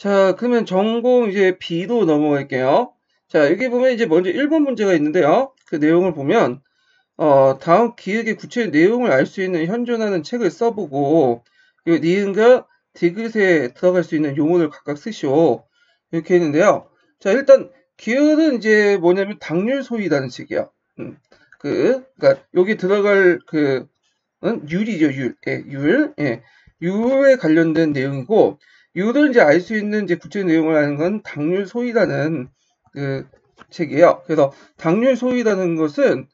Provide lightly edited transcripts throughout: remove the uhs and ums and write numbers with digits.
자, 그러면 전공 이제 B로 넘어갈게요. 자, 여기 보면 이제 먼저 1번 문제가 있는데요. 그 내용을 보면, 다음 기획의 구체적인 내용을 알 수 있는 현존하는 책을 써보고, 그리고 니은과 디귿에 들어갈 수 있는 용어를 각각 쓰시오. 이렇게 했는데요. 자, 일단, 기획은 이제 뭐냐면 당률소위라는 책이에요. 그러니까 여기 들어갈 율이죠, 율. 예, 율. 예. 율에 관련된 내용이고, 율을 이제 알 수 있는 이제 구체적 내용을 아는 건 당률 소위라는 그 책이에요. 그래서 당률 소위라는 것은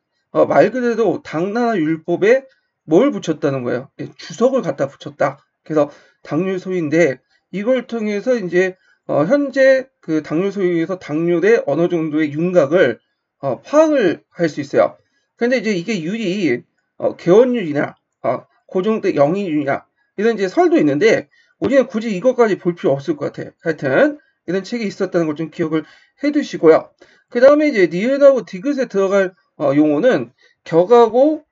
말 그대로 당나라 율법에 뭘 붙였다는 거예요. 예, 주석을 갖다 붙였다. 그래서 당률 소위인데 이걸 통해서 이제 현재 그 당률 소위에서 당률의 어느 정도의 윤곽을 파악을 할 수 있어요. 근데 이제 이게 율이 개원율이냐, 고정때 영인율이냐 이런 이제 설도 있는데 우리는 굳이 이것까지 볼 필요 없을 것 같아요. 하여튼 이런 책이 있었다는 걸 좀 기억을 해두시고요. 그 다음에 이제 니은하고 디귿에 들어갈 용어는 격하고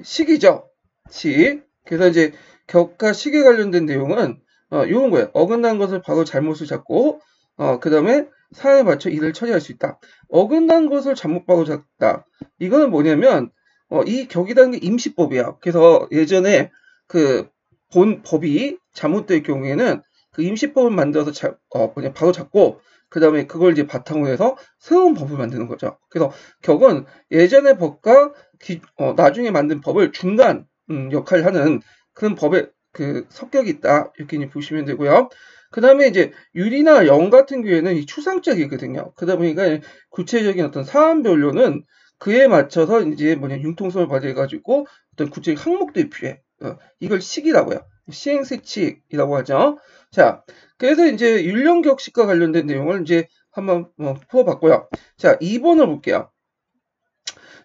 식이죠. 식. 그래서 이제 격과 식에 관련된 내용은 이런 거예요. 어긋난 것을 바로 잘못을 잡고 그 다음에 사회에 맞춰 일을 처리할 수 있다. 어긋난 것을 잘못 바로 잡다. 이거는 뭐냐면 이 격이라는 게 임시법이야. 그래서 예전에 그 본 법이 잘못될 경우에는 그 임시법을 만들어서 바로 잡고 그 다음에 그걸 이제 바탕으로 해서 새로운 법을 만드는 거죠. 그래서 격은 예전의 법과 나중에 만든 법을 중간 역할을 하는 그런 법의 그 성격이 있다. 이렇게 이제 보시면 되고요. 그 다음에 이제 율이나 영 같은 경우에는 이 추상적이거든요. 그러다 보니까 구체적인 어떤 사안별로는 그에 맞춰서 이제 융통성을 발휘해가지고 어떤 구체적 항목들이 필요해. 이걸 식이라고요. 시행세칙이라고 하죠. 자, 그래서 이제 율령격식과 관련된 내용을 이제 한번 풀어봤고요. 자, 2번을 볼게요.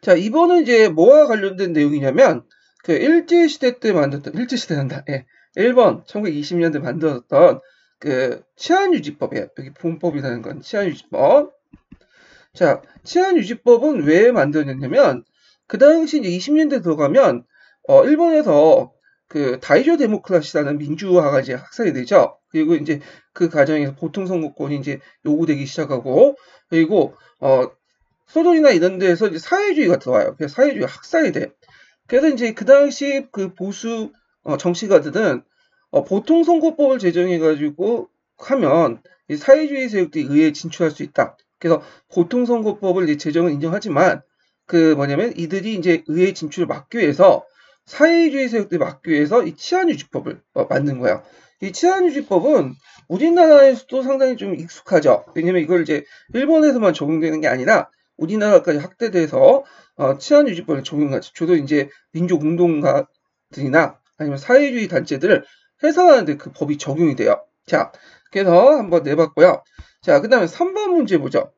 자, 2번은 이제 뭐와 관련된 내용이냐면 그 일제시대 때 만들었던 일제시대란다. 예. 1번 1920년대 만들었던 그 치안유지법이에요. 여기 본법이라는 건 치안유지법. 자, 치안유지법은 왜 만들었냐면 그 당시 이제 20년대 들어가면 일본에서 그 다이조 데모크라시라는 민주화가 이제 확산이 되죠. 그리고 이제 그 과정에서 보통선거권이 이제 요구되기 시작하고 그리고 소련이나 이런 데에서 이제 사회주의가 들어와요. 그래서 사회주의가 확산이 돼. 그래서 이제 그 당시 그 보수 정치가들은 보통선거법을 제정해가지고 하면 이 사회주의 세력들이 의회에 진출할 수 있다. 그래서 보통선거법을 이제 제정을 인정하지만 그 뭐냐면 이들이 이제 의회 진출을 막기 위해서 사회주의 세력들이 막기 위해서 이 치안유지법을 만든 거야. 이 치안유지법은 우리나라에서도 상당히 좀 익숙하죠. 왜냐면 이걸 이제 일본에서만 적용되는 게 아니라 우리나라까지 확대돼서 치안유지법을 적용하죠. 주로 이제 민족운동가들이나 아니면 사회주의 단체들을 해산하는데 그 법이 적용이 돼요. 자, 그래서 한번 내봤고요. 자, 그 다음에 3번 문제 보죠.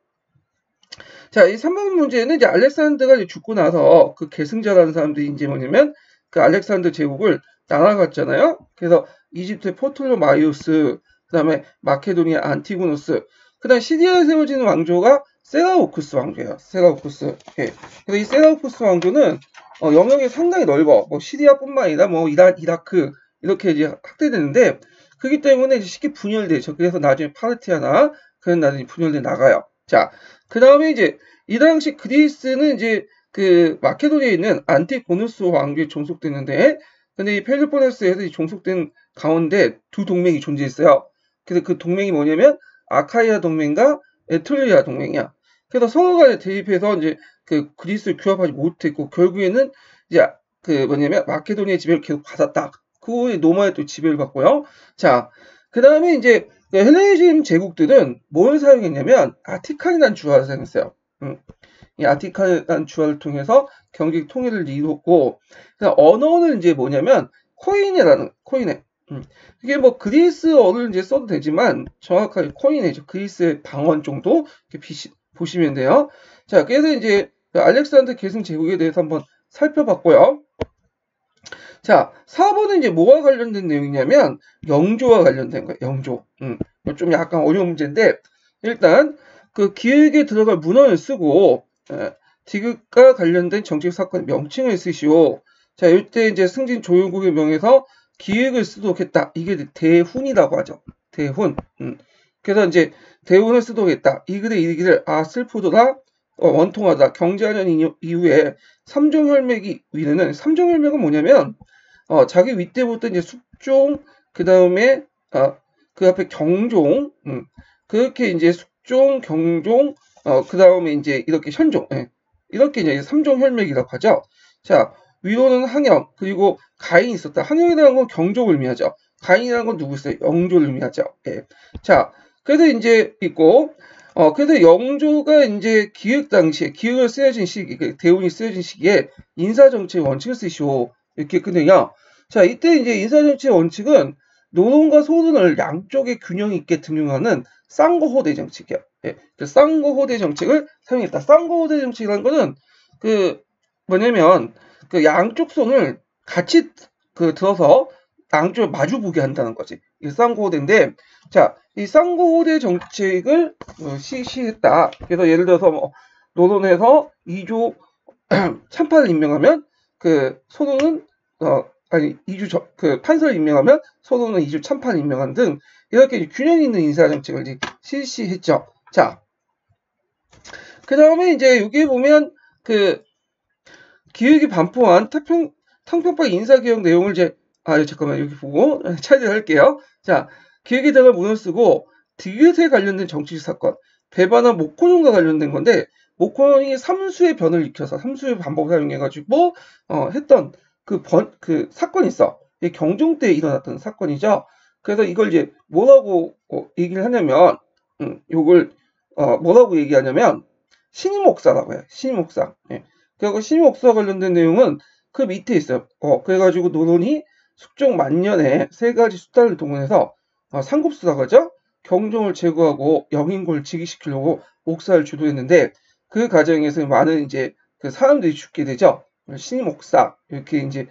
자, 이 3번 문제는 이제 알렉산더가 이제 죽고 나서 그 계승자라는 사람들이 이제 뭐냐면 그 알렉산더 제국을 날아갔잖아요. 그래서 이집트의 포톨로마이오스, 그 다음에 마케도니아 안티고노스, 그 다음에 시리아에 세워지는 왕조가 세라우쿠스 왕조예요. 세라우쿠스. 예. 그래서 이 세라우쿠스 왕조는 영역이 상당히 넓어. 뭐 시리아뿐만 아니라 뭐 이라크 이렇게 이제 확대되는데 그렇기 때문에 이제 쉽게 분열되죠. 그래서 나중에 파르티아나 그런 나라들이 분열돼 나가요. 자, 그 다음에 이제 이 당시 그리스는 이제 그 마케도니아에 있는 안티고노스 왕조에 종속됐는데 근데 이 펠로포네스에서 종속된 가운데 두 동맹이 존재했어요. 그래서 그 동맹이 뭐냐면 아카이아 동맹과 에톨리아 동맹이야. 그래서 서로 간에 대립해서 이제 그 그리스를 규합하지 못했고 결국에는 이제 그 뭐냐면 마케도니아의 지배를 계속 받았다. 그 후에 로마에 또 지배를 받고요. 자, 그 다음에 이제 헬레니즘 제국들은 뭘 사용했냐면 아티칸이라는 주화를 사용했어요. 이 아티칸이라는 주화를 통해서 경제 통일을 이뤘고 언어는 이제 뭐냐면 코이네. 이게 뭐 그리스어를 이제 써도 되지만 정확하게 코이네죠. 그리스의 방언 정도 이렇게 보시면 돼요. 자, 그래서 이제 알렉산더 계승 제국에 대해서 한번 살펴봤고요. 자, 4번은 이제 뭐와 관련된 내용이냐면 영조와 관련된 거예요. 영조. 좀 약간 어려운 문제인데 일단 그 기획에 들어갈 문헌을 쓰고 디귿과 관련된 정책 사건 명칭을 쓰시오. 자, 이때 이제 승진 조율국의 명에서 기획을 쓰도록 했다. 이게 대훈이라고 하죠. 대훈. 그래서 이제 대운을 쓰도록했다. 이글의 이르기를 슬프도다. 원통하다. 경제하년 이후에 삼종혈맥이 위르는 삼종혈맥은 뭐냐면 자기 윗대부터 이제 숙종 그 다음에 그 앞에 경종 그렇게 이제 숙종 경종 그 다음에 이제 이렇게 현종 이렇게 이제 삼종혈맥이라고 하죠. 자 위로는 항영 그리고 가인이 있었다. 항영이라는 건 경종을 의미하죠. 가인이라는 건 누구 있어요? 영조를 의미하죠. 자 그래서 이제 있고 그래서 영조가 이제 기획 당시에 기획을 쓰여진 시기, 대운이 쓰여진 시기에 인사정책 원칙을 쓰시오. 이렇게 끝내요. 자, 이때 이제 인사정책 원칙은 노론과 소론을 양쪽에 균형 있게 등용하는 쌍거호대 정책이에요. 그 쌍거호대 정책을 사용했다. 쌍거호대 정책이라는 거는 뭐냐면 그 양쪽 손을 같이 들어서 양쪽을 마주보게 한다는 거지. 이 쌍거호대인데, 자, 이 쌍거호대 정책을 시했다. 그래서 예를 들어서 노론에서 2조 참판을 임명하면 소론은 판사를 임명하면 소론은 2조 참판을 임명한 등 이렇게 균형 있는 인사 정책을 이제 실시했죠. 자, 그 다음에 이제 여기 보면 기획이 반포한 탕평파 인사개혁 내용을 이제 잠깐만 여기 보고 차지를 할게요. 자, 기획의 등을 무너쓰고 디귿에 관련된 정치적 사건, 배반한 목호론과 관련된 건데 목호론이 삼수의 변을 일으켜서 삼수의 반복을 사용해가지고 했던 그 사건이 있어. 경종 때 일어났던 사건이죠. 그래서 이걸 이제 뭐라고 얘기를 하냐면 요걸 뭐라고 얘기하냐면 신임옥사라고 해요. 신임옥사. 그리고 신임옥사와 관련된 내용은 그 밑에 있어요. 그래가지고 노론이 숙종 만년에 세 가지 수단을 동원해서 상급수라고 하죠. 경종을 제거하고 영인고를 즉위시키려고 옥사를 주도했는데 그 과정에서 많은 이제 그 사람들이 죽게 되죠. 신임옥사 이렇게 이제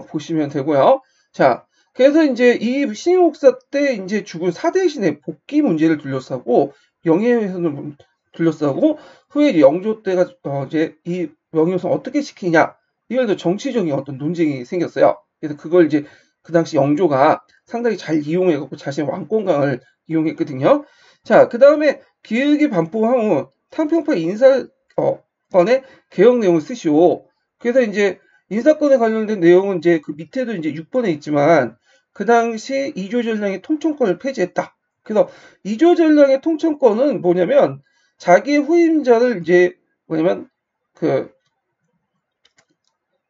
보시면 되고요. 자, 그래서 이제 이 신임옥사 때 이제 죽은 사대신의 복귀 문제를 둘러싸고 명예훼손을 둘러싸고 후에 이제 영조 때가 이제 이 명예훼손 어떻게 시키냐 이걸 정치적인 어떤 논쟁이 생겼어요. 그래서 그걸 이제 그 당시 영조가 상당히 잘 이용해갖고 자신의 왕권강을 이용했거든요. 자, 그 다음에 기획이 반포한 후 탕평파 인사권의 개혁 내용을 쓰시오. 그래서 이제 인사권에 관련된 내용은 이제 그 밑에도 이제 6번에 있지만 그 당시 이조 전량의 통청권을 폐지했다. 그래서 이조 전량의 통청권은 뭐냐면 자기의 후임자를 이제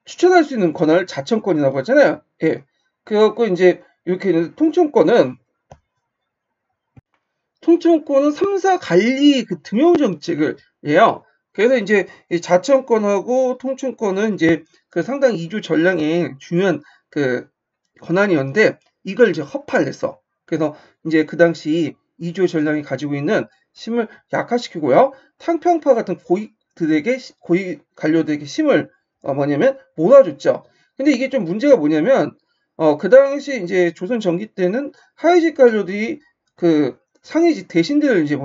추천할 수 있는 권한을 자청권이라고 하잖아요. 그래갖고 이제 이렇게 통청권은 3사 관리 등용 정책을 해요. 그래서 이제 자청권하고 통청권은 이제 상당히 이조 전량의 중요한 권한이었는데 이걸 이제 허파를 했어. 그래서 이제 그 당시 이조 전량이 가지고 있는 힘을 약화시키고요. 탕평파 같은 고위 관료들에게 힘을 몰아줬죠. 근데 이게 좀 문제가 뭐냐면 그 당시 이제 조선 전기 때는 하위직 관료들이 상위직 대신들을 이제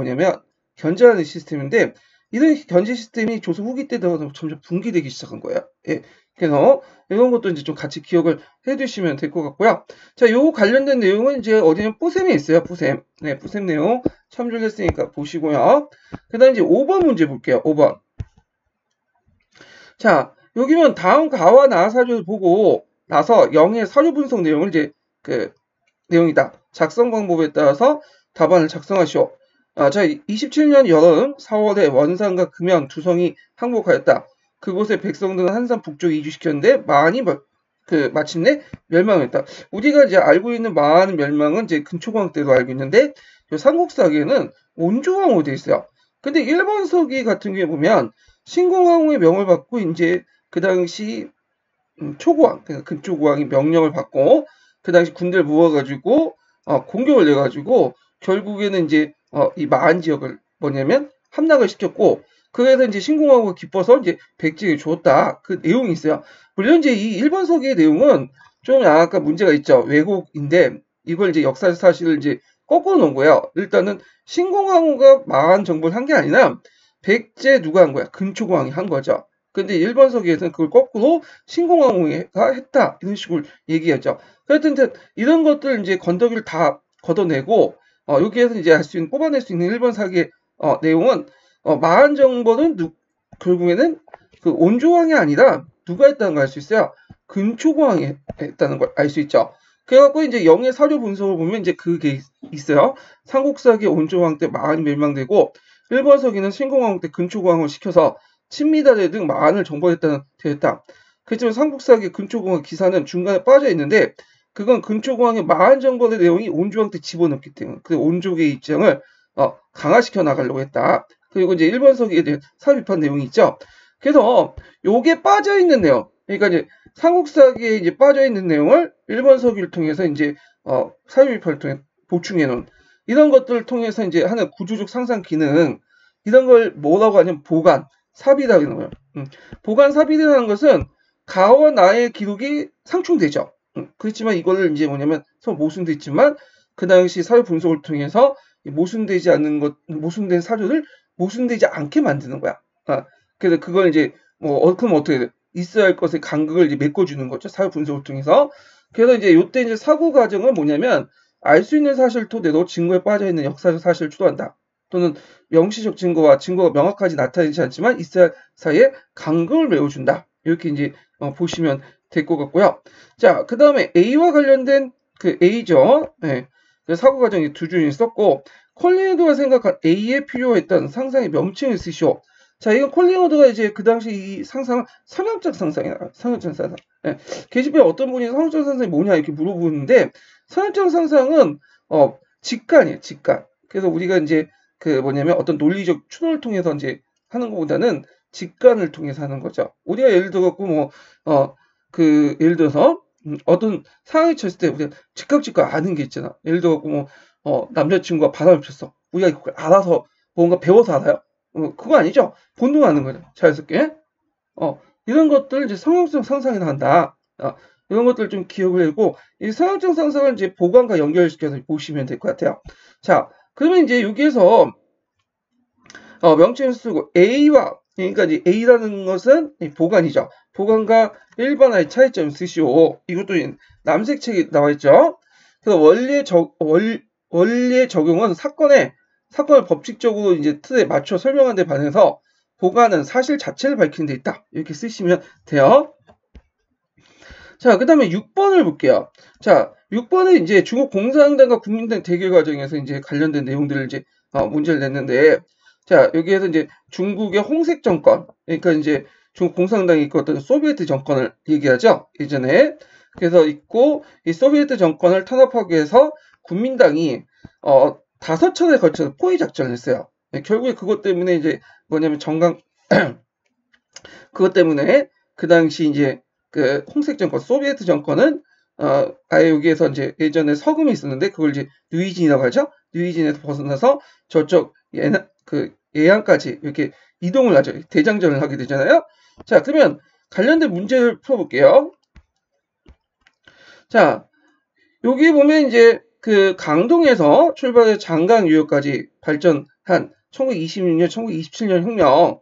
견제하는 시스템인데 이런 견제 시스템이 조선 후기 때 들어서 점점 붕괴되기 시작한 거예요. 그래서 이런 것도 이제 좀 같이 기억을 해두시면 될 것 같고요. 자, 요 관련된 내용은 이제 어디는 뿌셈에 있어요. 뿌셈. 뿌셈 내용 참조를 했으니까 보시고요. 그 다음 이제 5번 문제 볼게요. 5번. 자, 여기면 다음 가와 나 사료를 보고 나서 영의 사료 분석 내용을 이제 내용이다. 작성 방법에 따라서 답안을 작성하시오. 자, 27년 여름 4월에 원산과 금연 두 성이 항복하였다. 그곳에 백성들은 한산 북쪽에 이주시켰는데 마침내 멸망했다. 우리가 이제 알고 있는 많은 멸망은 이제 근초광 때로 알고 있는데 삼국사기에는 온조왕으로 되어 있어요. 근데 일본 서기 같은 경우에 보면 신공왕후의 명을 받고 이제 그 당시 초고왕, 그러니까 근초고왕이 명령을 받고 그 당시 군대를 모아가지고 공격을 내가지고 결국에는 이제 이 마한 지역을 함락을 시켰고 그래서 이제 신공왕후가 기뻐서 이제 백제에 주었다. 그 내용이 있어요. 물론 이제 이 일본 서기의 내용은 좀 약간 문제가 있죠. 왜곡인데 이걸 이제 역사 사실을 이제 거꾸로 놓은 거예요. 일단은 신공왕후가 마한 정벌을 한 게 아니라 백제 누가 한 거야? 근초고왕이 한 거죠. 근데 일본 서기에서는 그걸 거꾸로 신공왕후가 했다. 이런 식으로 얘기하죠. 하여튼 이런 것들 이제 건더기를 다 걷어내고 여기에서 이제 알 수 있는, 뽑아낼 수 있는 1번 사기의 내용은 마한 정권은 결국에는 그 온조왕이 아니라 누가 했다는 걸 알 수 있어요. 근초고왕이 했다는 걸 알 수 있죠. 그래갖고 이제 영의 사료 분석을 보면 이제 그게 있어요. 삼국사기 온조왕 때 마한이 멸망되고 일본 서기는 신공왕 때 근초고왕을 시켜서 친미다대 등 마한을 정벌했다. 그렇지만 삼국사기 근초고왕 기사는 중간에 빠져 있는데 그건 근초고왕의 마한 정벌의 내용이 온조왕 때 집어넣기 때문에 그 온족의 입장을 강화시켜 나가려고 했다. 그리고 이제 일본 서기에 대한 사비판 내용이 있죠. 그래서 요게 빠져 있는 내용, 그러니까 이제 삼국사기에 이제 빠져 있는 내용을 일본 서기를 통해서 이제 사유비판을 통해 보충해 놓은 이런 것들을 통해서 이제 하는 구조적 상상 기능, 이런 걸 뭐라고 하냐면 보관 삽입이라고 하는 거예요. 보관 삽입이라는 것은 가와 나의 기록이 상충되죠. 그렇지만 이거를 이제 뭐냐면 서로 모순돼 있지만 그 당시 사유 분석을 통해서 모순되지 않는 것, 모순된 사료를 모순되지 않게 만드는 거야. 그래서 그걸 이제 그럼 어떻게 돼? 있어야 할 것의 간극을 이제 메꿔주는 거죠. 사유 분석을 통해서. 그래서 이제 요때 이제 사고 과정은 뭐냐면 알 수 있는 사실 토대로 증거에 빠져 있는 역사적 사실을 추도한다. 또는 명시적 증거와 증거가 명확하지 나타나지 않지만 있어야 할 사이에 간극을 메워준다. 이렇게 이제 보시면 될 것 같고요. 자, 그 다음에 A와 관련된 그 A죠. 네. 사고 과정이 두 줄이 썼고 콜링우드가 생각한 A에 필요했던 상상의 명칭을 쓰시오. 자, 이건 콜링우드가 이제 그 당시 이 상상은 성형적 상상이야. 성형적 상상. 네. 게시판에 어떤 분이 성형적 상상이 뭐냐 이렇게 물어보는데 성형적 상상은 직관이에요. 직관. 그래서 우리가 이제 그 뭐냐면 어떤 논리적 추론을 통해서 이제 하는 것보다는 직관을 통해서 하는 거죠. 우리가 예를 들어 갖고 예를 들어서 어떤 상황에 처했을 때 우리가 즉각 아는 게 있잖아. 예를 들어 갖고 남자친구가 바람을 폈어. 우리가 그걸 알아서 뭔가 배워서 알아요? 그거 아니죠. 본능을 아는 거죠. 자연스럽게. 이런 것들 이제 성형적 상상이라 한다. 이런 것들 좀 기억을 하고 이 성형적 상상을 이제 보관과 연결시켜서 보시면 될 것 같아요. 자, 그러면 이제 여기에서 명칭을 쓰고 A와 그러니까 이제 A라는 것은 보관이죠. 보관과 일반화의 차이점을 쓰시오. 이것도 남색 책에 나와 있죠. 그래서 원리의 적용은 사건을 법칙적으로 이제 틀에 맞춰 설명하는 데 반해서 보관은 사실 자체를 밝히는 데 있다. 이렇게 쓰시면 돼요. 자, 그 다음에 6번을 볼게요. 자, 6번은 이제 중국 공산당과 국민당 대결 과정에서 이제 관련된 내용들을 이제 문제를 냈는데, 자, 여기에서 이제 중국의 홍색 정권, 그러니까 이제 중국 공산당이 이끌었던 소비에트 정권을 얘기하죠. 예전에. 그래서 있고, 이 소비에트 정권을 탄압하기 위해서 국민당이 5차례에 걸쳐서 포위 작전을 했어요. 결국에 그것 때문에 이제 뭐냐면 그것 때문에 그 당시 이제 그 홍색 정권, 소비에트 정권은 아예 여기에서 이제 예전에 서금이 있었는데 그걸 이제 누이진이라고 하죠. 누이진에서 벗어나서 저쪽 예안까지 이렇게 이동을 하죠. 대장전을 하게 되잖아요. 자, 그러면 관련된 문제를 풀어볼게요. 자, 여기 보면 이제 그 강동에서 출발해 장강 유역까지 발전한 1926년, 1927년 혁명.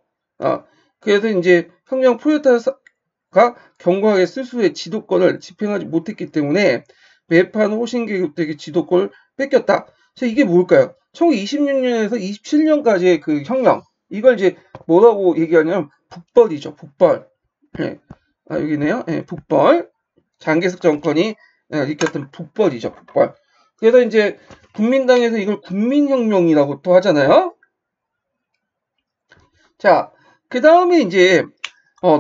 그래서 이제 혁명 포효타가 견고하게 스스로의 지도권을 집행하지 못했기 때문에 매판 호신계급에게 지도권을 뺏겼다. 자, 이게 뭘까요? 1926년에서 27년까지의 그 혁명. 이걸 이제 뭐라고 얘기하냐면 북벌이죠. 북벌. 네. 여기네요. 네, 북벌. 장개석 정권이 일으켰던 북벌이죠. 북벌. 그래서 이제 국민당에서 이걸 국민혁명이라고 또 하잖아요. 자, 그 다음에 이제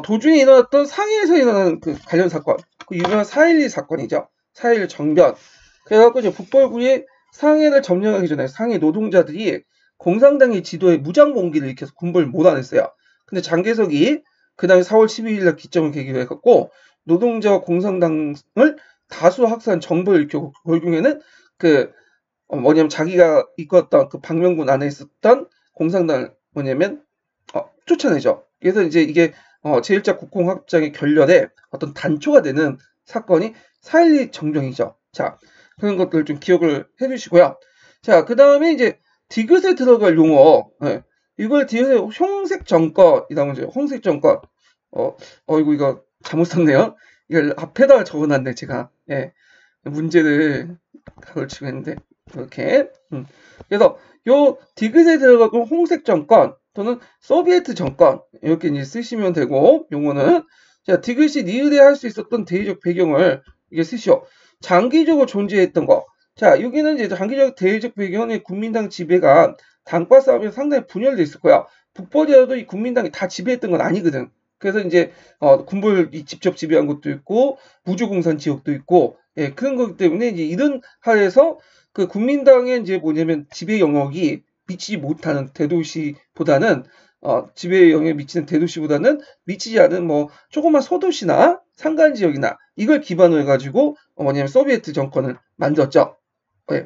도중에 일어났던 상해에서 일어나는 그 관련 사건, 그 유명한 4.12 사건이죠. 4.11 정변. 그래갖고 이제 북벌군이 상해를 점령하기 전에 상해 노동자들이 공산당의 지도에 무장봉기를 일으켜서 군벌을 몰아냈어요. 근데 장개석이 그 당시 4월 12일날 기점을 계기로 해갖고 노동자와 공산당을 다수 확산 정벌을 일으켰고 결국에는 자기가 이끌었던 그 방명군 안에 있었던 공산당을 쫓아내죠. 그래서 이제 이게 제1차 국공합작의 결렬에 어떤 단초가 되는 사건이 4.12 정병이죠. 자, 그런 것들 좀 기억을 해주시고요. 자, 그 다음에 이제 디귿에 들어갈 용어, 이걸 뒤에서 홍색 정권이라고 하죠. 홍색 정권. 이거 잘못 썼네요. 이걸 앞에다가 적어놨네, 제가. 문제를 가로치고 했는데. 이렇게. 그래서 요 디귿에 들어가고 홍색 정권 또는 소비에트 정권 이렇게 이제 쓰시면 되고 요거는 자 디귿이 니은에 할 수 있었던 대의적 배경을 이게 쓰시오. 장기적으로 존재했던 거. 자 여기는 이제 장기적 대의적 배경의 국민당 지배가 당과 싸움에서 상당히 분열돼 있을 거야. 북벌이라도 이 국민당이 다 지배했던 건 아니거든. 그래서 이제 군부를 직접 지배한 것도 있고 무주공산 지역도 있고 예, 그런 거기 때문에 이제 이런 하에서 그 국민당의 이제 뭐냐면 지배 영역이 미치지 못하는 대도시보다는 지배 영역에 미치는 대도시보다는 미치지 않은 뭐 조그만 소도시나 산간 지역이나 이걸 기반으로 해가지고 뭐냐면 소비에트 정권을 만들었죠. 네.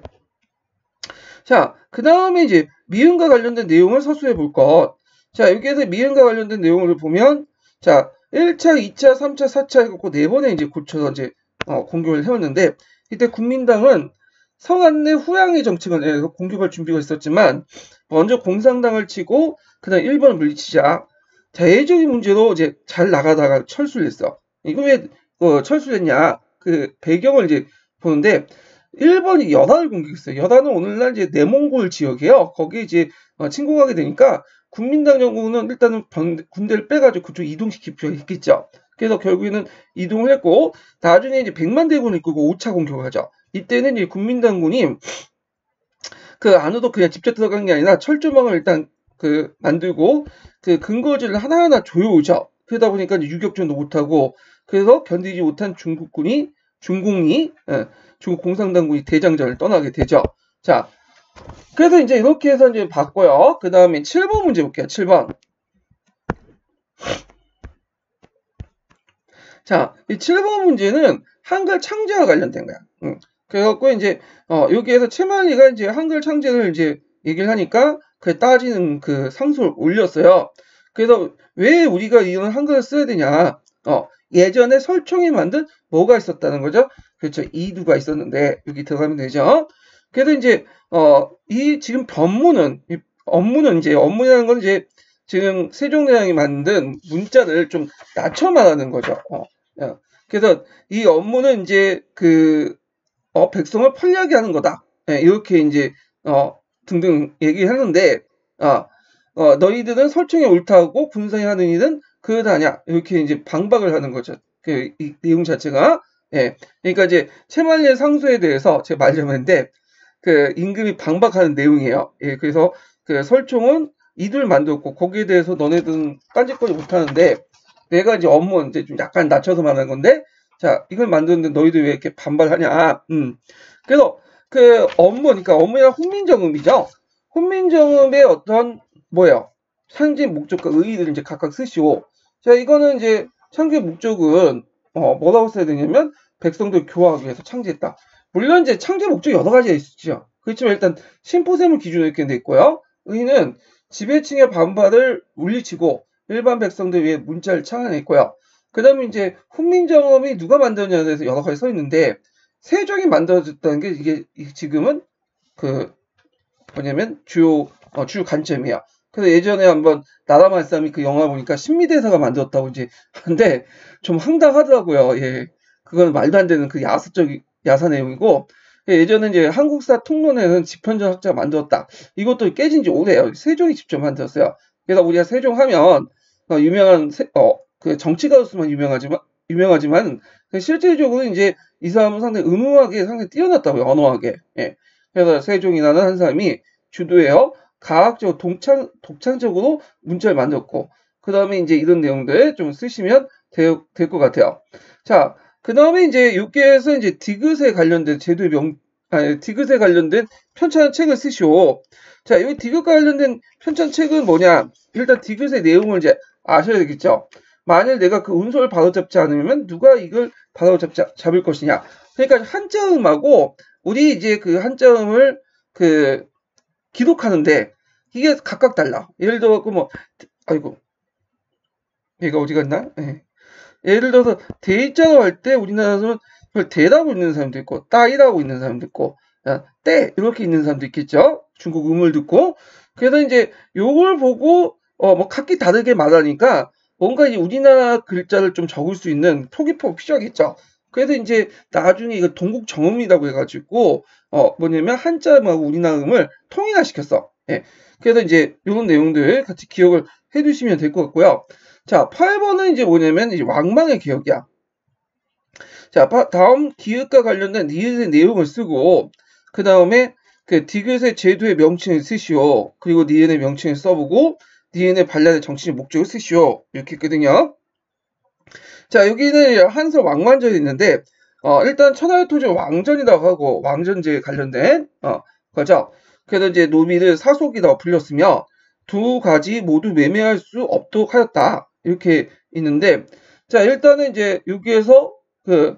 자, 그 다음에 이제 미음과 관련된 내용을 서술해 볼 것. 자, 여기에서 미음과 관련된 내용을 보면 자, 1차, 2차, 3차, 4차 해갖고 4번에 이제 고쳐서 이제 공격을 해왔는데 이때 국민당은 성안내 후양의 정책을 내서 공격할 준비가 있었지만 먼저 공산당을 치고 그다음 1번을 물리치자 대외적인 문제로 이제 잘 나가다가 철수를 했어. 이거 왜 철수를 했냐? 그 배경을 이제 보는데 1번이 여단을 공격했어요. 여단은 오늘날 이제 내몽골 지역이에요. 거기에 이제 침공하게 되니까 국민당 정부는 일단은 군대를 빼가지고 그쪽 이동시킬 필요가 있겠죠. 그래서 결국에는 이동을 했고 나중에 이제 100만 대군을 이끌고 5차 공격을 하죠. 이때는 이제 국민당군이 그 안으로 그냥 직접 들어간 게 아니라 철조망을 일단 그 만들고 그 근거지를 하나하나 조여오죠. 그러다 보니까 이제 유격전도 못하고 그래서 견디지 못한 중국 공산당군이 대장전을 떠나게 되죠. 자, 그래서 이제 이렇게 해서 이제 봤고요. 그 다음에 7번 문제 볼게요. 7번. 자, 이 7번 문제는 한글 창제와 관련된 거야. 그래갖고 이제 여기에서 채말리가 이제 한글 창제를 이제 얘기를 하니까 그 따지는 그 상소를 올렸어요. 그래서 왜 우리가 이런 한글을 써야 되냐? 예전에 설총이 만든 뭐가 있었다는 거죠? 그렇죠. 이두가 있었는데 여기 들어가면 되죠. 그래서 이제 이 지금 업무는 이제 업무라는 건 이제 지금 세종대왕이 만든 문자를 좀 낮춰 말하는 거죠. 그래서 이 업무는 이제 그 백성을 편리하게 하는 거다. 예, 이렇게 이제 등등 얘기하는데 너희들은 설총에 옳다고 군사에 하는 일은 그러다냐 이렇게 이제 방박을 하는 거죠. 이 내용 자체가 예, 그러니까 이제 채말리의 상소에 대해서 제가 말하는데 그 임금이 방박하는 내용이에요. 예, 그래서 그 설총은 이들 만들었고 거기에 대해서 너네들은 딴짓거리 못하는데 내가 이제 업무 이제 좀 약간 낮춰서 말하는 건데 자 이걸 만드는데 너희들 왜 이렇게 반발하냐? 그래서 그 그러니까 업무가 훈민정음이죠. 훈민정음의 어떤 뭐예요? 상징 목적과 의의를 이제 각각 쓰시오. 자 이거는 이제 창제 목적은 뭐라고 써야 되냐면 백성들 교화하기 위해서 창제했다. 물론 이제 창제 목적이 여러 가지가 있죠. 그렇지만 일단 심포샘을 기준으로 이렇게 돼 있고요. 의의는 지배층의 반발을 물리치고 일반 백성들 위해 문자를 창안했고요. 그 다음에 이제 훈민정음이 누가 만들었냐에 대해서 여러 가지 써 있는데 세종이 만들어졌다는 게 이게 지금은 그 뭐냐면 주요 관점이야. 그래서 예전에 한번 나라 말싸움이 그 영화 보니까 신미대사가 만들었다고 이제 하는데 좀 황당하더라고요. 예, 그건 말도 안 되는 그 야사 내용이고 예전에 이제 한국사 통론에는 집현전 학자가 만들었다. 이것도 깨진 지 오래예요. 세종이 직접 만들었어요. 그래서 우리가 세종하면 유명한 그 정치가로서만 유명하지만 실질적으로 이제 이 사람은 상당히 상당히 뛰어났다고요. 언어학에. 예. 그래서 세종이라는 한 사람이 주도해요. 과학적으로 독창적으로 문자를 만들었고 그 다음에 이제 이런 내용들 좀 쓰시면 될 것 같아요. 자, 그 다음에 이제 여기에서 이제 디귿에 관련된 디귿에 관련된 편찬 책을 쓰시오. 자, 이 디귿과 관련된 편찬 책은 뭐냐? 일단 디귿의 내용을 이제 아셔야 되겠죠. 만일 내가 그 운소를 바로잡지 않으면 누가 이걸 바로잡을 것이냐? 그러니까 한자음하고 우리 이제 그 한자음을 그 기록하는데 이게 각각 달라. 예를 들어 뭐 아이고 얘가 어디 갔나? 네. 예를 들어서 대자로 할 때 우리나라에서는 그걸 대라고 있는 사람도 있고 따이라고 있는 사람도 있고 때 이렇게 있는 사람도 있겠죠. 중국 음을 듣고 그래서 이제 요걸 보고 뭐 각기 다르게 말하니까 뭔가 이제 우리나라 글자를 좀 적을 수 있는 표기법이 필요하겠죠. 그래서 이제 나중에 이거 동국정음이라고 해가지고 뭐냐면 한자음하고 우리나음을 통일화시켰어. 예. 그래서 이제 이런 내용들 같이 기억을 해두시면 될 것 같고요. 자, 8번은 이제 뭐냐면 이제 왕망의 개혁이야. 자, 다음 기읍과 관련된 니은의 내용을 쓰고 그 다음에 그 디귿의 제도의 명칭을 쓰시오. 그리고 니은의 명칭을 써보고 니은의 반란의 정치적 목적을 쓰시오. 이렇게 했거든요. 자, 여기는 한서 왕만전이 있는데 일단 천하의토지 왕전이라고 하고 왕전제에 관련된 거죠. 그래서 이제 노비를 사속이라고 불렸으며 두 가지 모두 매매할 수 없도록 하였다. 이렇게 있는데 자, 일단은 이제 여기에서 그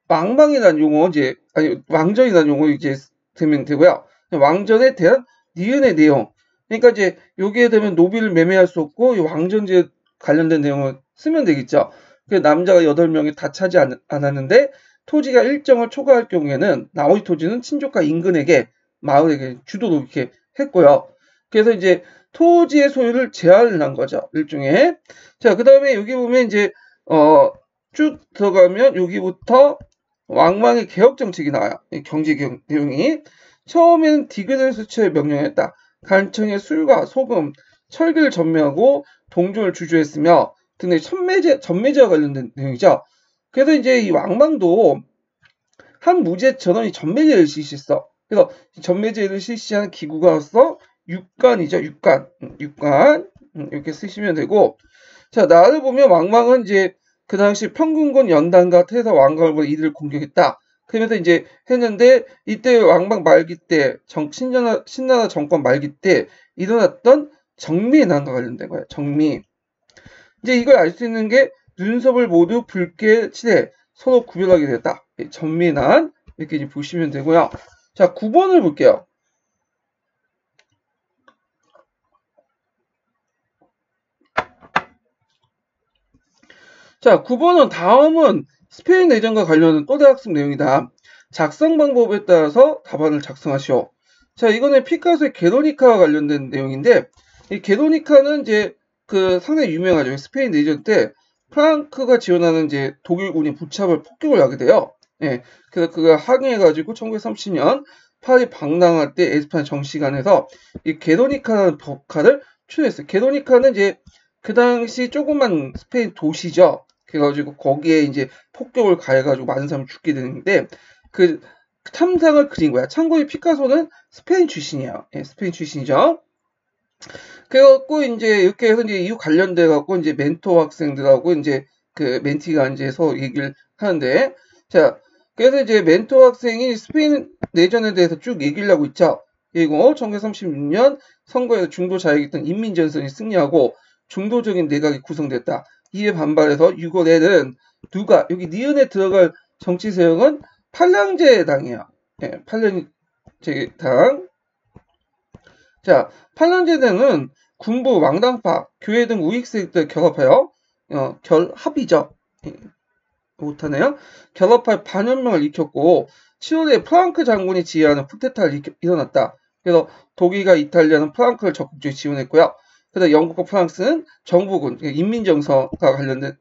왕망이라는 용어 이제 아니 왕전이라는 용어 이제 되면 되고요. 왕전에 대한 니은의 내용. 그러니까 이제 여기에 되면 노비를 매매할 수 없고 이 왕전제 관련된 내용을 쓰면 되겠죠. 그 남자가 8명이 다 차지 않았는데 토지가 일정을 초과할 경우에는 나머지 토지는 친족과 인근에게 마을에게 주도록 이렇게 했고요. 그래서 이제 토지의 소유를 제한을 한 거죠. 일종의. 자, 그 다음에 여기 보면 이제 쭉 들어가면 여기부터 왕망의 개혁 정책이 나와요. 경제 개혁 내용이. 처음에는 디귿을 수처에 명령했다. 간청의 술과 소금, 철기를 전매하고 동종을 주조했으며 등의 전매제와 관련된 내용이죠. 그래서 이제 이 왕망도 한 무제 전원이 전매제를 실시했어. 그래서 전매제를 실시하는 기구가로서 육관이죠. 육관 이렇게 쓰시면 되고 자 나를 보면 왕망은 이제 그 당시 평균권 연단과 태사 왕강을 보고 이들을 공격했다. 그러면서 이제 했는데 이때 왕망 말기 때 신나라 정권 말기 때 일어났던 정미의 난과 관련된 거예요. 정미. 이제 이걸 알 수 있는 게 눈썹을 모두 붉게 칠해 서로 구별하게 됐다. 정미의 난 이렇게 이제 보시면 되고요. 자 9번을 볼게요. 자, 9번은 다음은 스페인 내전과 관련된 또 다른 학습 내용이다. 작성 방법에 따라서 답안을 작성하시오. 자, 이거는 피카소의 게르니카와 관련된 내용인데, 이 게르니카는 이제 그 상당히 유명하죠. 스페인 내전 때 프랑크가 지원하는 이제 독일군이 부차별 폭격을 하게 돼요. 예. 그래서 그가 항해해가지고 1930년 파리 방랑할 때 에스파냐 정시관에서 이 게르니카라는 벽화를 출했어요. 게르니카는 이제 그 당시 조그만 스페인 도시죠. 그래가지고 거기에 이제 폭격을 가해가지고 많은 사람이 죽게 되는데 그 탐상을 그린 거야. 참고로 피카소는 스페인 출신이에요. 예, 스페인 출신이죠. 그래갖고 이제 이렇게 해서 이제 이후 관련돼 갖고 이제 멘토 학생들하고 이제 그 멘티가 이제 서로 얘기를 하는데 자 그래서 이제 멘토 학생이 스페인 내전에 대해서 쭉 얘기를 하고 있죠. 그리고 1936년 선거에서 중도 자익했던 인민전선이 승리하고 중도적인 내각이 구성됐다. 이에 반발해서 6월에는 누가 여기 니은에 들어갈 정치 세력은 팔랑제당이에요. 네, 팔랑제당. 자, 팔랑제당은 군부, 왕당파, 교회 등 우익 세력들 결합하여 결합이죠. 못하네요. 결합하여 반연명을 일으켰고 7월에 프랑크 장군이 지휘하는 쿠데타가 일어났다. 그래서 독일과 이탈리아는 프랑크를 적극적으로 지원했고요. 그래서 영국과 프랑스는 정부군, 인민정서가 관련된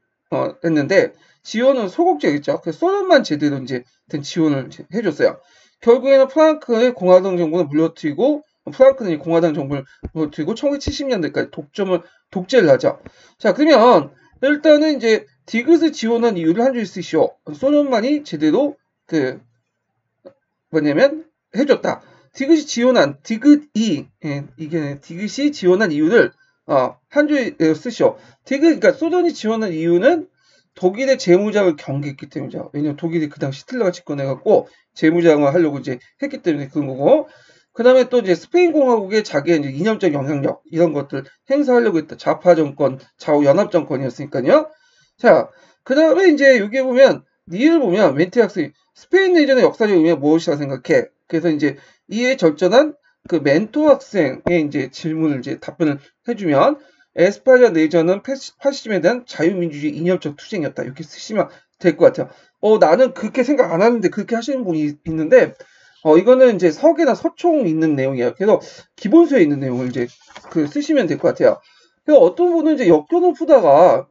했는데 지원은 소극적이었죠. 그래서 소련만 제대로 이제 된 지원을 해줬어요. 결국에는 프랑크의 공화당 정부는 물러뜨리고 프랑크는 공화당 정부를 물러뜨리고 1970년대까지 독재를 하죠. 자 그러면 일단은 이제 디귿을 지원한 이유를 한 줄 쓰시오. 소련만이 제대로 그 뭐냐면 해줬다. 디귿이 지원한 이유를 한 줄 쓰시오. 그러니까 소련이 지원한 이유는 독일의 재무장을 경계했기 때문이죠. 왜냐면 독일이 그 당시 히틀러가 집권해갖고 재무장을 하려고 이제 했기 때문에 그런 거고. 그 다음에 또 이제 스페인 공화국의 자기의 이제 이념적 영향력 이런 것들 행사하려고 했다. 좌파 정권, 좌우 연합 정권이었으니까요. 자, 그 다음에 이제 여기에 보면 니을 보면 멘티 학생이 스페인 내전의 역사적 의미가 무엇이라 생각해? 그래서 이제 이에 절전한 그 멘토 학생의 이제 질문을 이제 답변을 해주면 에스파냐 내전은 파시즘에 대한 자유민주주의 이념적 투쟁이었다. 이렇게 쓰시면 될 것 같아요. 나는 그렇게 생각 안 하는데 그렇게 하시는 분이 있는데 이거는 이제 서계나 서총 있는 내용이에요. 그래서 기본서에 있는 내용을 이제 그 쓰시면 될 것 같아요. 그래서 어떤 분은 이제 역경을 푸다가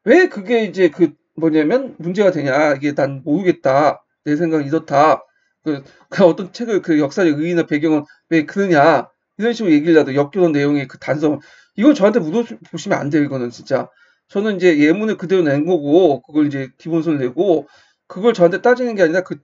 왜 그게 이제 그 뭐냐면 문제가 되냐. 이게 난 모르겠다. 내 생각은 이렇다. 그 어떤 책을 그 역사적 의의나 배경은 왜 그러냐. 이런 식으로 얘기를 하도 엮여놓은 내용의 그 단서. 이건 저한테 물어보시면 안 돼요. 이거는 진짜. 저는 이제 예문을 그대로 낸 거고, 그걸 이제 기본서를 내고, 그걸 저한테 따지는 게 아니라 그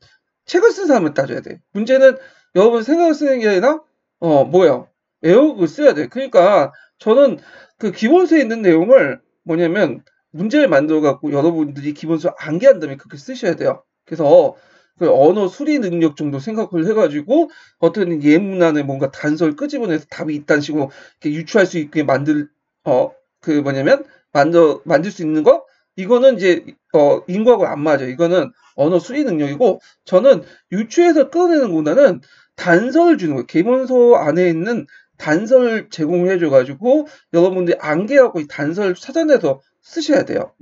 책을 쓴 사람을 따져야 돼. 문제는 여러분 생각을 쓰는 게 아니라, 뭐야. 애역을 써야 돼. 그러니까 저는 그 기본서에 있는 내용을 뭐냐면, 문제를 만들어 갖고 여러분들이 기본서 암기한 다음에 그렇게 쓰셔야 돼요. 그래서 그 언어 수리 능력 정도 생각을 해가지고 어떤 예문 안에 뭔가 단서를 끄집어내서 답이 있다는 식으로 이렇게 유추할 수 있게 그 뭐냐면 만들 수 있는 거 이거는 이제 인과하고 안 맞아요. 이거는 언어 수리 능력이고 저는 유추해서 끌어내는 것보다는 단서를 주는 거예요. 기본서 안에 있는 단서를 제공해 줘가지고 여러분들이 암기하고 이 단서를 찾아내서 쓰셔야 돼요.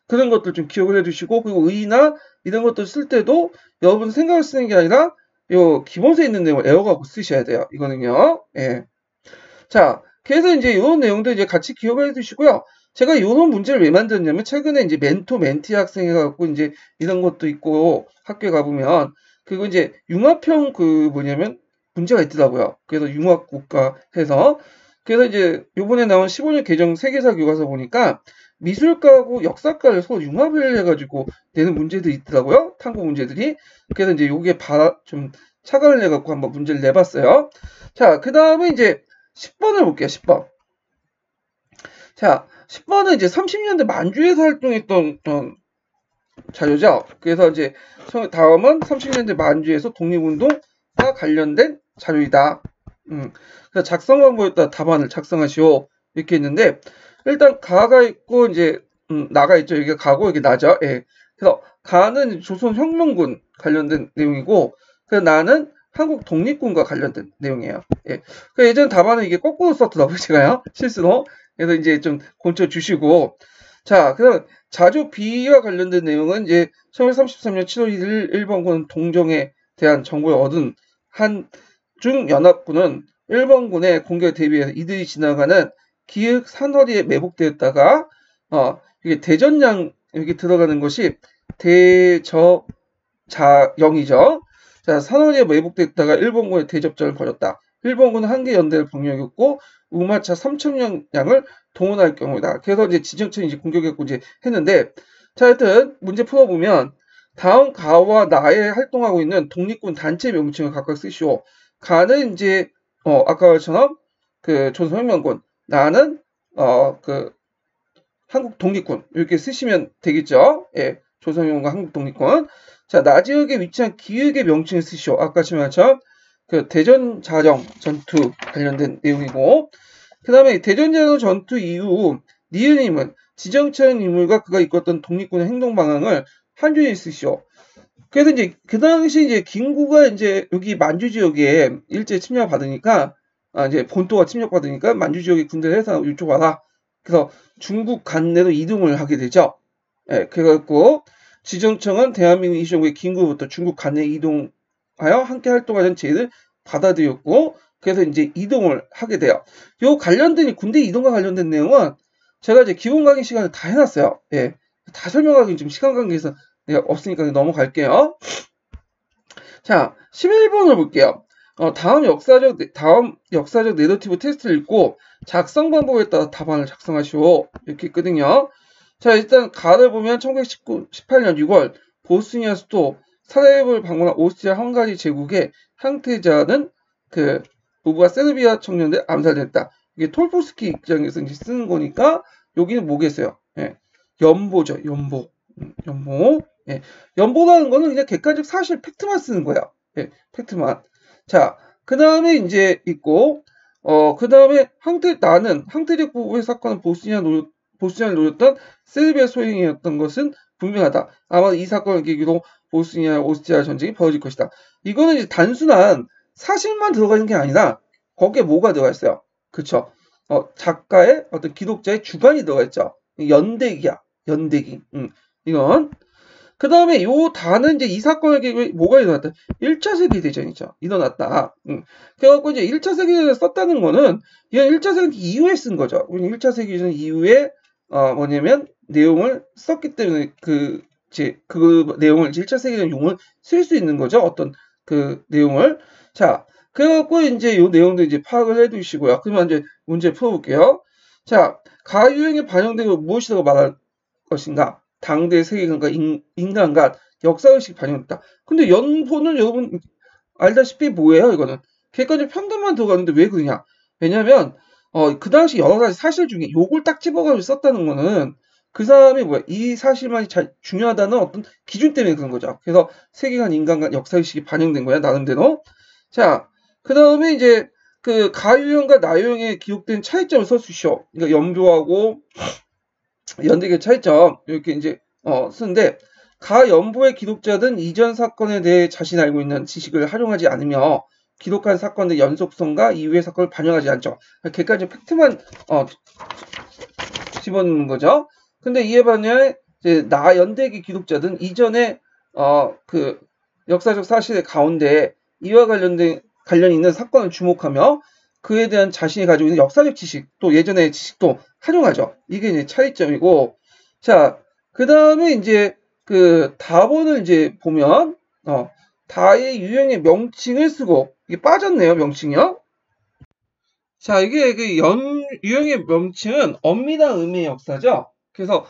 그런 것들 좀 기억을 해두시고 그리고 의의나 이런 것들 쓸 때도 여러분 생각을 쓰는 게 아니라 요 기본서에 있는 내용을 애워가고 쓰셔야 돼요. 이거는요. 예. 자, 그래서 이제 이런 내용도 이제 같이 기억을 해두시고요. 제가 이런 문제를 왜 만들었냐면 최근에 이제 멘토 멘티 학생 해갖고 이제 이런 것도 있고 학교에 가보면 그거 이제 융합형 그 뭐냐면 문제가 있더라고요. 그래서 융합국가 해서 그래서 이제 요번에 나온 15년 개정 세계사 교과서 보니까 미술과하고 역사과를 서로 융합을 해가지고 내는 문제들이 있더라고요. 탐구 문제들이. 그래서 이제 요게 좀 착안을 해갖고 한번 문제를 내봤어요. 자, 그 다음에 이제 10번을 볼게요. 10번. 자, 10번은 이제 30년대 만주에서 활동했던 자료죠. 그래서 이제 다음은 30년대 만주에서 독립운동과 관련된 자료이다. 그래서 작성 방법에따라 답안을 작성하시오. 이렇게 했는데 일단 가가 있고 이제 나가 있죠. 여기가 가고 여기 나죠. 예. 그래서 가는 조선혁명군 관련된 내용이고 그 나는 한국 독립군과 관련된 내용이에요. 예. 그 예전 답안은 이게 거꾸로 썼더라고요. 제가요. 실수로. 그래서 이제 좀 고쳐 주시고 자, 그다음 자주 비와 관련된 내용은 이제 1933년 7월 1일 일본군 동정에 대한 정보를 얻은 한중 연합군은 일본군의 공격에 대비해서 이들이 지나가는 기읒 산허리에 매복되었다가 이게 대전양 여기 들어가는 것이 대저자영이죠. 자, 산허리에 매복됐다가 일본군의 대접전을 벌였다. 일본군은 한개 연대를 병력했고 우마차 3,000명량을 동원할 경우다. 그래서 이제 지정천이 이제 공격했고 이제 했는데 자, 하여튼 문제 풀어보면 다음 가와 나에 활동하고 있는 독립군 단체 명칭을 각각 쓰시오. 가는 이제 아까처럼 그 조선혁명군, 나는 그 한국 독립군 이렇게 쓰시면 되겠죠. 예, 조선혁명과 한국 독립군. 자, 나 지역에 위치한 기획의 명칭을 쓰시오. 아까 말처럼 그 대전 자정 전투 관련된 내용이고, 그 다음에 대전 자정 전투 이후 니은임은 지정천 인물과 그가 이끌었던 독립군의 행동 방향을 한 줄에 쓰시오. 그래서 이제 그 당시 이제 김구가 이제 여기 만주 지역에 일제 침략 받으니까 이제 본토가 침략받으니까 만주 지역에 군대를 해서 이쪽 와라. 그래서 중국 간내로 이동을 하게 되죠. 예, 그래갖고 지정청은 대한민국 이시정부의 김구부터 중국 간내 이동하여 함께 활동하는 제의를 받아들였고 그래서 이제 이동을 하게 돼요. 요 관련된 군대 이동과 관련된 내용은 제가 이제 기본 강의 시간에 다 해놨어요. 예, 다 설명하기 좀 시간 관계에서 없으니까 넘어갈게요. 자, 11번을 볼게요. 다음 역사적 내러티브 테스트를 읽고 작성 방법에 따라 답안을 작성하시오. 이렇게 있거든요. 자, 일단 가를 보면 1918년 6월 보스니아 수도 사라예보를 방문한 오스트리아 헝가리 제국의 항태자는 그 부부가 세르비아 청년들 암살됐다. 이게 톨포스키 입장에서 이제 쓰는 거니까 여기는 뭐겠어요? 예, 연보죠. 연보. 예, 연보라는 거는 그냥 객관적 사실 팩트만 쓰는 거야. 예, 팩트만. 자, 그 다음에 이제 있고, 그 다음에 나는 항태적 부부의 사건은 보스니아를 노렸던 세르비아 소행이었던 것은 분명하다. 아마 이 사건을 계기로 보스니아 오스트리아 전쟁이 벌어질 것이다. 이거는 이제 단순한 사실만 들어가 있는 게 아니라 거기에 뭐가 들어가 있어요? 그쵸? 작가의 어떤 기록자의 주관이 들어가 있죠. 연대기야. 연대기. 이건. 그 다음에 요 단은 이제 이 사건의 계기에 뭐가 일어났다? 1차 세계대전이죠. 일어났다. 그래갖고 이제 1차 세계대전을 썼다는 거는 이건 1차 세계대전 이후에 쓴 거죠. 1차 세계대전 이후에 뭐냐면 내용을 썼기 때문에 그 내용을 1차 세계대전 용을 쓸 수 있는 거죠. 어떤 그 내용을. 자, 그래갖고 이제 요 내용도 이제 파악을 해 두시고요. 그러면 이제 문제 풀어볼게요. 자, 가유행에 반영되고 무엇이라고 말할 것인가? 당대 세계관과 인간과 역사의식 반영됐다. 근데 연포는 여러분 알다시피 뭐예요? 이거는 객관적 편견만 들어가는데 왜 그러냐? 왜냐면 그 당시 여러 가지 사실 중에 요걸 딱 집어가지고 썼다는 거는 그 사람이 뭐야? 이 사실만이 중요하다는 어떤 기준 때문에 그런 거죠. 그래서 세계관, 인간관, 역사의식이 반영된 거야, 나름대로. 자, 그 다음에 이제 그 가유형과 나유형에 기록된 차이점을 써주시오. 그러니까 연보하고 연대의 차이점 이렇게 이제 쓰는데 가연보의 기록자든 이전 사건에 대해 자신이 알고 있는 지식을 활용하지 않으며 기록한 사건의 연속성과 이후의 사건을 반영하지 않죠. 객관적 팩트만 집어넣는 거죠. 근데 이에 반해 이제 나연대기 기록자든 이전에 그 역사적 사실의 가운데 이와 관련이 있는 사건을 주목하며 그에 대한 자신이 가지고 있는 역사적 지식 또 예전의 지식도 활용하죠. 이게 이제 차이점이고, 자, 그 다음에 이제 그 다본을 이제 보면 다의 유형의 명칭을 쓰고 이게 빠졌네요, 명칭이요. 자, 이게 그 유형의 명칭은 엄밀한 의미의 역사죠. 그래서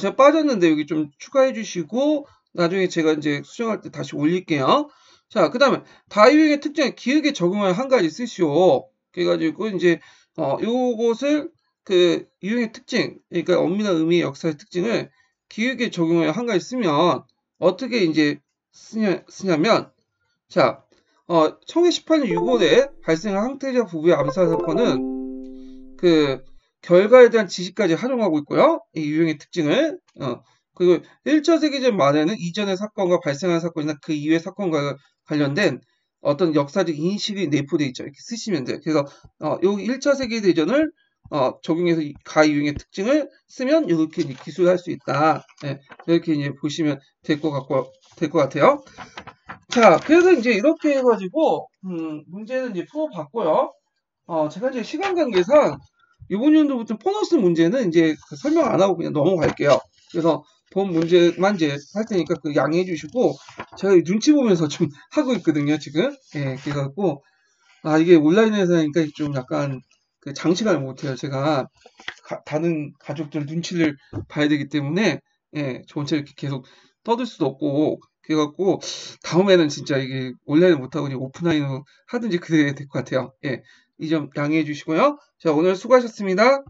제가 빠졌는데 여기 좀 추가해 주시고 나중에 제가 이제 수정할 때 다시 올릴게요. 자, 그 다음에 다유형의 특징을 기억에 적용할 한 가지 쓰시오. 그래가지고 이제 요것을 그 유형의 특징, 그러니까 엄밀한 의미의 역사의 특징을 기억에 적용할 한 가지 쓰면 어떻게 이제 쓰냐면 자, 1918년 6월에 발생한 황태자 부부의 암살 사건은 그 결과에 대한 지식까지 활용하고 있고요. 이 유형의 특징을 그리고 1차 세계대전 말에는 이전의 사건과 발생한 사건이나 그 이후의 사건과 관련된 어떤 역사적 인식이 내포되어 있죠. 이렇게 쓰시면 돼요. 그래서 여기 1차 세계대전을 적용해서 가유형의 특징을 쓰면 이렇게 기술할 수 있다. 네, 이렇게 이제 보시면 될 것 같아요. 자, 그래서 이제 이렇게 해가지고 문제는 이제 풀어봤고요. 제가 이제 시간 관계상 이번 연도부터 보너스 문제는 이제 설명 안 하고 그냥 넘어갈게요. 그래서 본 문제만 이제 할 테니까 그 양해해 주시고 제가 눈치 보면서 좀 하고 있거든요, 지금. 예, 그래갖고 이게 온라인에서 하니까 좀 약간 그 장시간을 못해요. 제가 다른 가족들 눈치를 봐야 되기 때문에 예, 저 혼자 이렇게 계속 떠들 수도 없고 그래갖고 다음에는 진짜 이게 온라인을 못하고 그냥 오프라인으로 하든지 그래야 될 것 같아요. 예, 이 점 양해해 주시고요. 자, 오늘 수고하셨습니다.